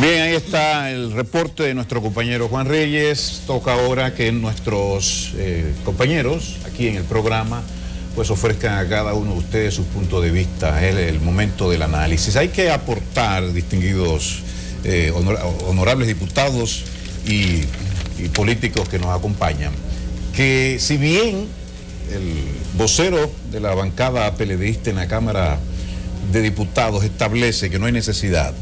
Bien, ahí está el reporte de nuestro compañero Juan Reyes. Toca ahora que nuestros compañeros aquí en el programa pues ofrezcan a cada uno de ustedes su punto de vista, el momento del análisis. Hay que aportar, distinguidos honorables diputados y políticos que nos acompañan, que si bien el vocero de la bancada PLDista en la Cámara de Diputados establece que no hay necesidad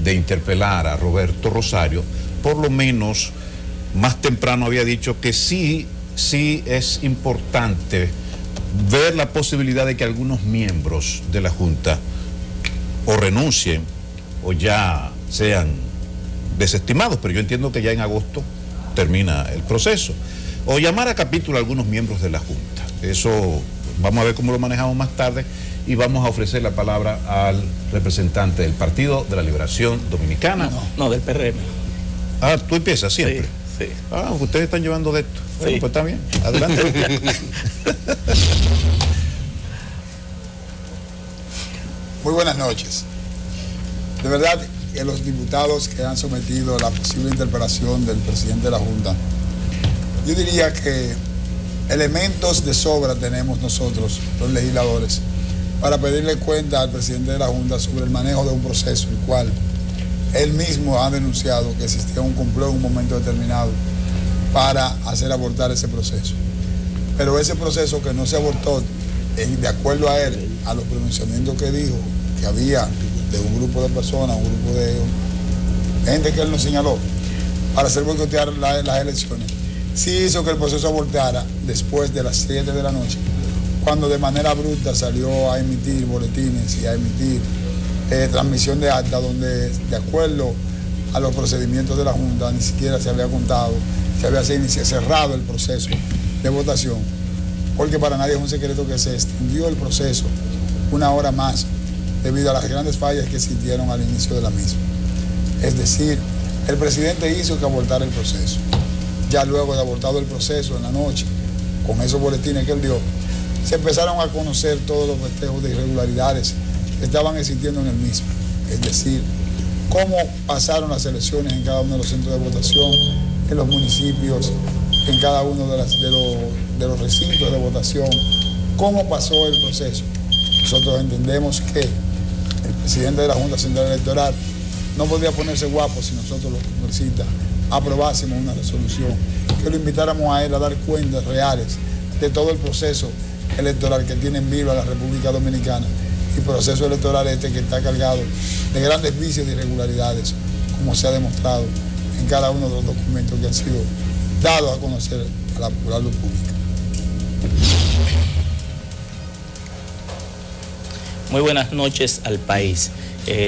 de interpelar a Roberto Rosario, por lo menos más temprano había dicho que sí es importante ver la posibilidad de que algunos miembros de la Junta o renuncien o ya sean desestimados, pero yo entiendo que ya en agosto termina el proceso, o llamar a capítulo a algunos miembros de la Junta. Eso vamos a ver cómo lo manejamos más tarde y vamos a ofrecer la palabra al representante del Partido de la Liberación Dominicana. No, del PRM. Ah, tú empiezas siempre. Sí. Ah, ustedes están llevando de esto. Sí. Bueno, pues está bien. Adelante. Muy buenas noches. De verdad que los diputados que han sometido a la posible interpelación del presidente de la Junta, yo diría que elementos de sobra tenemos nosotros, los legisladores, para pedirle cuenta al presidente de la Junta sobre el manejo de un proceso, el cual él mismo ha denunciado que existía un complot en un momento determinado para hacer abortar ese proceso. Pero ese proceso que no se abortó, de acuerdo a él, a los pronunciamientos que dijo, que había de un grupo de personas, un grupo de gente que él nos señaló, para hacer boicotear las elecciones, sí hizo que el proceso abortara después de las 7 de la noche, cuando de manera bruta salió a emitir boletines y a emitir transmisión de acta donde, de acuerdo a los procedimientos de la Junta, ni siquiera se había contado, se había cerrado el proceso de votación, porque para nadie es un secreto que se extendió el proceso una hora más debido a las grandes fallas que existieron al inicio de la misma. Es decir, el presidente hizo que abortara el proceso. Ya luego de abortado el proceso en la noche, con esos boletines que él dio, se empezaron a conocer todos los festejos de irregularidades que estaban existiendo en el mismo. Es decir, cómo pasaron las elecciones en cada uno de los centros de votación, en los municipios, en cada uno de los recintos de votación, cómo pasó el proceso. Nosotros entendemos que el presidente de la Junta Central Electoral no podría ponerse guapo si nosotros los congresistas aprobásemos una resolución, que lo invitáramos a él a dar cuentas reales de todo el proceso electoral que tiene en viva la República Dominicana, y proceso electoral que está cargado de grandes vicios y irregularidades, como se ha demostrado en cada uno de los documentos que han sido dados a conocer a la luz pública. Muy buenas noches al país.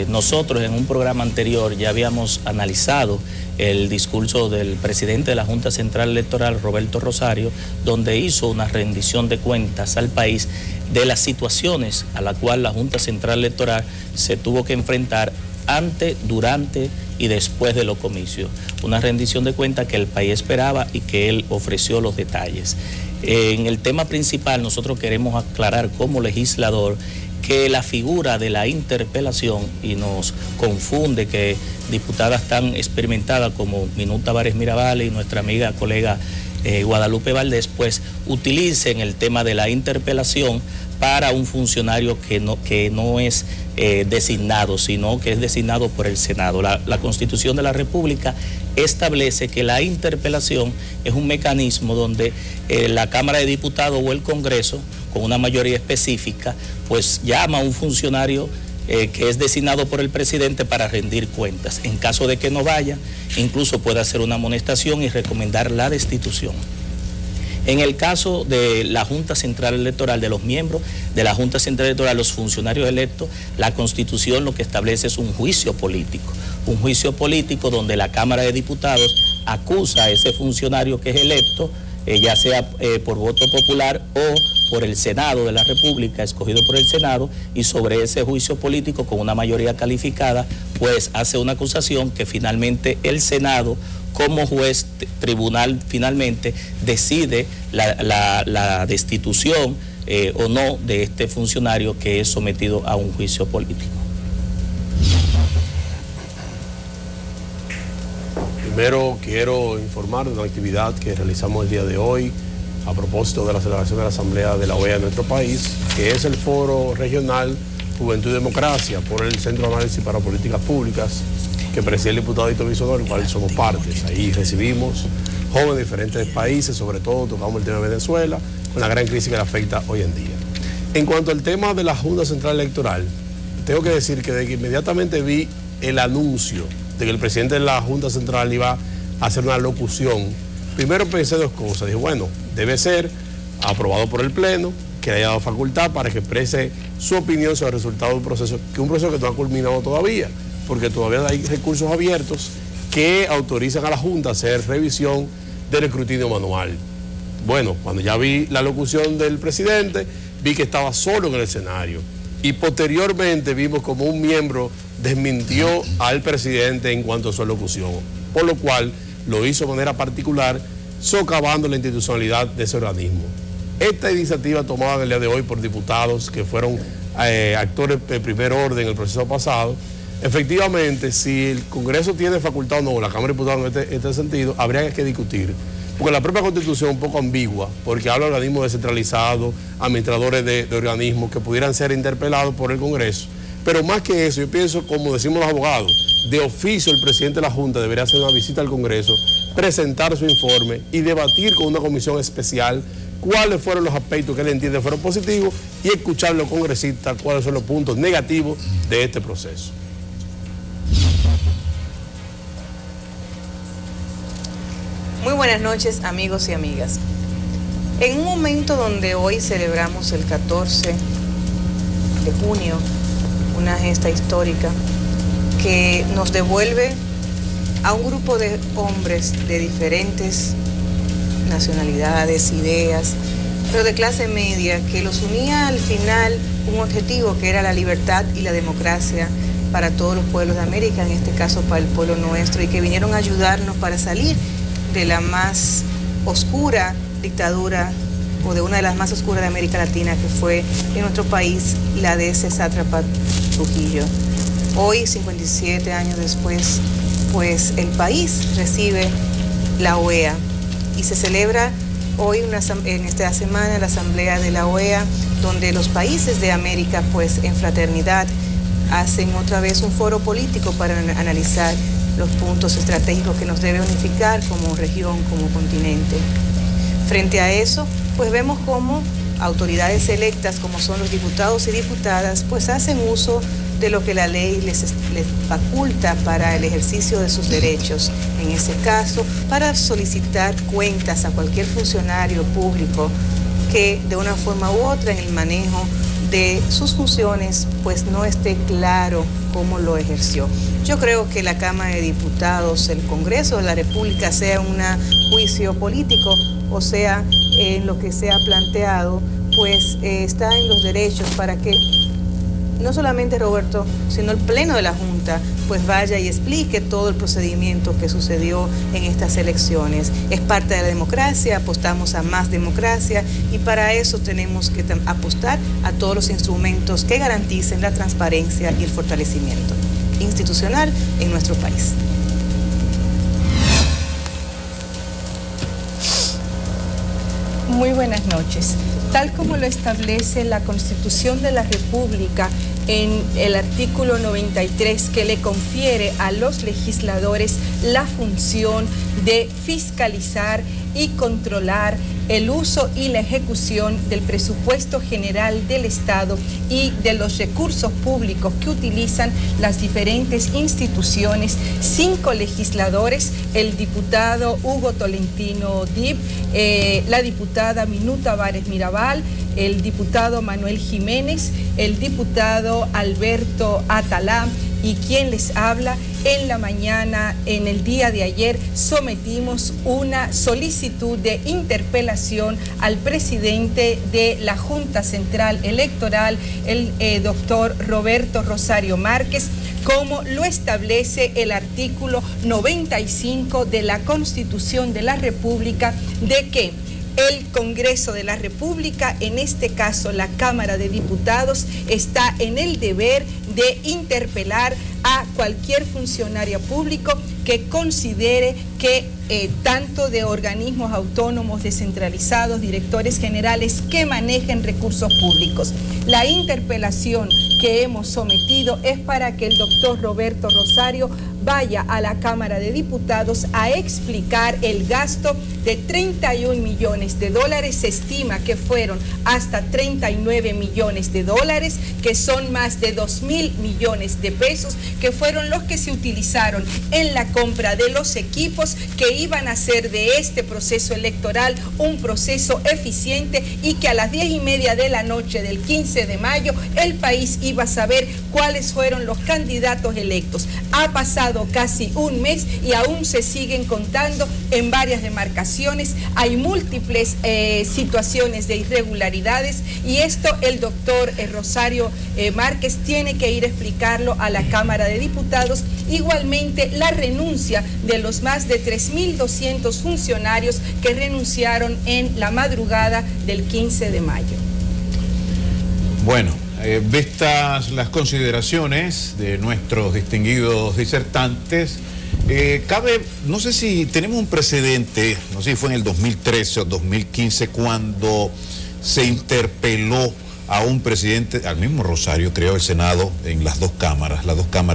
Nosotros en un programa anterior ya habíamos analizado el discurso del presidente de la Junta Central Electoral, Roberto Rosario, donde hizo una rendición de cuentas al país de las situaciones a las cuales la Junta Central Electoral se tuvo que enfrentar antes, durante y después de los comicios. Una rendición de cuentas que el país esperaba y que él ofreció los detalles. En el tema principal nosotros queremos aclarar como legislador que la figura de la interpelación, y nos confunde que diputadas tan experimentadas como Minuta Vares Mirabales y nuestra amiga colega Guadalupe Valdés, pues utilicen el tema de la interpelación para un funcionario que no es designado, sino que es designado por el Senado. La Constitución de la República establece que la interpelación es un mecanismo donde la Cámara de Diputados o el Congreso, con una mayoría específica, pues llama a un funcionario que es designado por el presidente para rendir cuentas. En caso de que no vaya, incluso puede hacer una amonestación y recomendar la destitución. En el caso de la Junta Central Electoral, de los miembros de la Junta Central Electoral, los funcionarios electos, la Constitución lo que establece es un juicio político donde la Cámara de Diputados acusa a ese funcionario que es electo, ya sea por voto popular o por el Senado de la República, escogido por el Senado, y sobre ese juicio político con una mayoría calificada, pues hace una acusación que finalmente el Senado, como juez tribunal, finalmente decide la destitución o no de este funcionario que es sometido a un juicio político. Primero quiero informar de una actividad que realizamos el día de hoy a propósito de la celebración de la Asamblea de la OEA en nuestro país, que es el Foro Regional Juventud y Democracia por el Centro de Análisis para Políticas Públicas, que preside el diputado Hito Bisonó, del cual somos partes. Ahí recibimos jóvenes de diferentes países, sobre todo tocamos el tema de Venezuela, con la gran crisis que le afecta hoy en día. En cuanto al tema de la Junta Central Electoral, tengo que decir que de que inmediatamente vi el anuncio de que el presidente de la Junta Central iba a hacer una locución, primero pensé dos cosas. Dije, bueno, debe ser aprobado por el Pleno, que le haya dado facultad para que exprese su opinión sobre el resultado de un proceso que no ha culminado todavía, porque todavía hay recursos abiertos que autorizan a la Junta a hacer revisión del escrutinio manual. Bueno, cuando ya vi la locución del presidente, vi que estaba solo en el escenario. Y posteriormente vimos como un miembro desmintió al presidente en cuanto a su locución, por lo cual lo hizo de manera particular, socavando la institucionalidad de ese organismo. Esta iniciativa tomada en el día de hoy por diputados que fueron actores de primer orden en el proceso pasado, efectivamente, si el Congreso tiene facultad o no, la Cámara de Diputados en este sentido, habría que discutir. Porque la propia Constitución es un poco ambigua, porque habla de organismos descentralizados, administradores de organismos que pudieran ser interpelados por el Congreso. Pero más que eso, yo pienso, como decimos los abogados, de oficio el presidente de la Junta debería hacer una visita al Congreso, presentar su informe y debatir con una comisión especial cuáles fueron los aspectos que él entiende fueron positivos y escuchar a los congresistas cuáles son los puntos negativos de este proceso. Muy buenas noches, amigos y amigas. En un momento donde hoy celebramos el 14 de junio, una gesta histórica que nos devuelve a un grupo de hombres de diferentes nacionalidades, ideas, pero de clase media, que los unía al final un objetivo que era la libertad y la democracia para todos los pueblos de América, en este caso para el pueblo nuestro, y que vinieron a ayudarnos para salir de la más oscura dictadura o de una de las más oscuras de América Latina, que fue en nuestro país la de ese sátrapa Trujillo. Hoy, 57 años después, pues el país recibe la OEA y se celebra hoy en esta semana la Asamblea de la OEA, donde los países de América, pues en fraternidad, hacen otra vez un foro político para analizar los puntos estratégicos que nos debe unificar como región, como continente. Frente a eso, pues vemos cómo autoridades electas, como son los diputados y diputadas, pues hacen uso de lo que la ley les faculta para el ejercicio de sus derechos. En ese caso, para solicitar cuentas a cualquier funcionario público que de una forma u otra en el manejo de sus funciones, pues no esté claro cómo lo ejerció. Yo creo que la Cámara de Diputados, el Congreso de la República, sea un juicio político, o sea, en lo que se ha planteado, pues está en los derechos para que no solamente Roberto, sino el Pleno de la Junta, pues vaya y explique todo el procedimiento que sucedió en estas elecciones. Es parte de la democracia, apostamos a más democracia y para eso tenemos que apostar a todos los instrumentos que garanticen la transparencia y el fortalecimiento institucional en nuestro país. Muy buenas noches. Tal como lo establece la Constitución de la República en el artículo 93, que le confiere a los legisladores la función de fiscalizar y controlar el uso y la ejecución del presupuesto general del Estado y de los recursos públicos que utilizan las diferentes instituciones. 5 legisladores, el diputado Hugo Tolentino Dib, la diputada Minuta Vares Mirabal, el diputado Manuel Jiménez, el diputado Alberto Atalá y quien les habla. En la mañana, en el día de ayer, sometimos una solicitud de interpelación al presidente de la Junta Central Electoral, el doctor Roberto Rosario Márquez, como lo establece el artículo 95 de la Constitución de la República, de que el Congreso de la República, en este caso la Cámara de Diputados, está en el deber de interpelar a cualquier funcionario público que considere que tanto de organismos autónomos descentralizados, directores generales que manejen recursos públicos. La interpelación que hemos sometido es para que el doctor Roberto Rosario vaya a la Cámara de Diputados a explicar el gasto de 31 millones de dólares. Se estima que fueron hasta 39 millones de dólares, que son más de 2.000 millones de pesos, que fueron los que se utilizaron en la compra de los equipos que iban a hacer de este proceso electoral un proceso eficiente, y que a las 10:30 de la noche del 15 de mayo el país iba a saber cuáles fueron los candidatos electos. Ha pasado casi un mes y aún se siguen contando en varias demarcaciones. Hay múltiples situaciones de irregularidades, y esto el doctor Rosario Márquez tiene que ir a explicarlo a la Cámara de Diputados. Igualmente, la renuncia de los más de 3.200 funcionarios que renunciaron en la madrugada del 15 de mayo. Bueno, vistas las consideraciones de nuestros distinguidos disertantes, no sé si tenemos un precedente, no sé si fue en el 2013 o 2015, cuando se interpeló a un presidente, al mismo Rosario, creo, el Senado, en las dos cámaras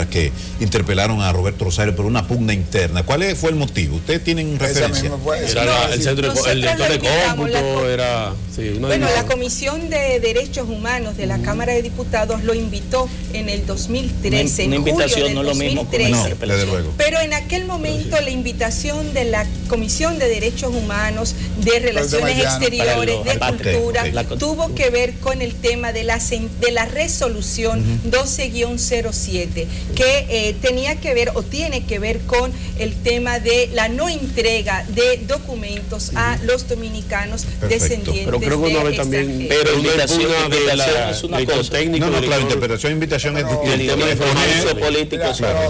que interpelaron a Roberto Rosario por una pugna interna. ¿Cuál fue el motivo? ¿Ustedes tienen referencia? Era el centro, el director de cómputo, era... Sí, bueno, la Comisión de Derechos Humanos de la Cámara de Diputados lo invitó en el 2013, una en julio invitación del no 2013. lo mismo que una desde luego. Pero en aquel momento la invitación de la Comisión de Derechos Humanos, de Relaciones Exteriores, de Cultura, tuvo que ver con el tema de la resolución 12-07, que tenía que ver o tiene que ver con el tema de la no entrega de documentos a los dominicanos descendientes. Pero creo que una vez también, pero invitación es una cosa técnica. No, claro, interpretación, invitación es el tema de formación político. Claro,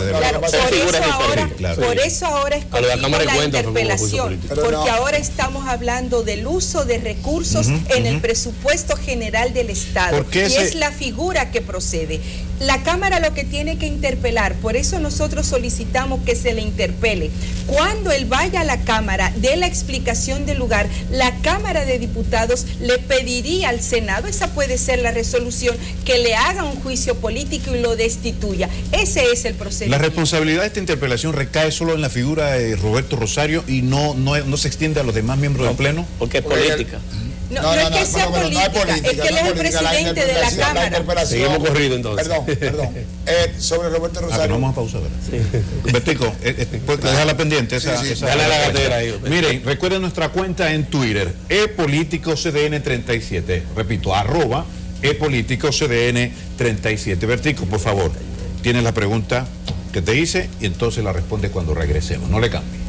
por eso ahora escogimos la interpelación, porque ahora estamos hablando del uso de recursos en el presupuesto general del Estado, y es la figura que procede. La Cámara lo que tiene que interpelar, por eso nosotros solicitamos que se le interpele. Cuando él vaya a la Cámara, dé la explicación del lugar, la Cámara de Diputados le pediría al Senado, esa puede ser la resolución, que le haga un juicio político y lo destituya. Ese es el procedimiento. La responsabilidad de esta interpelación recae solo en la figura de Roberto Rosario y no se extiende a los demás miembros del Pleno. Porque es política. No es que sea política, es que él es el presidente de la Cámara. Seguimos corrido entonces. Perdón. Sobre Roberto Rosario. No vamos a pausar, ¿verdad? Sí. Bertico, déjala pendiente esa dale la gatera ahí. Miren, recuerden nuestra cuenta en Twitter, ePolíticosCDN37. Repito, @ePolíticosCDN37. Bertico, por favor, tienes la pregunta que te hice y entonces la respondes cuando regresemos. No le cambies.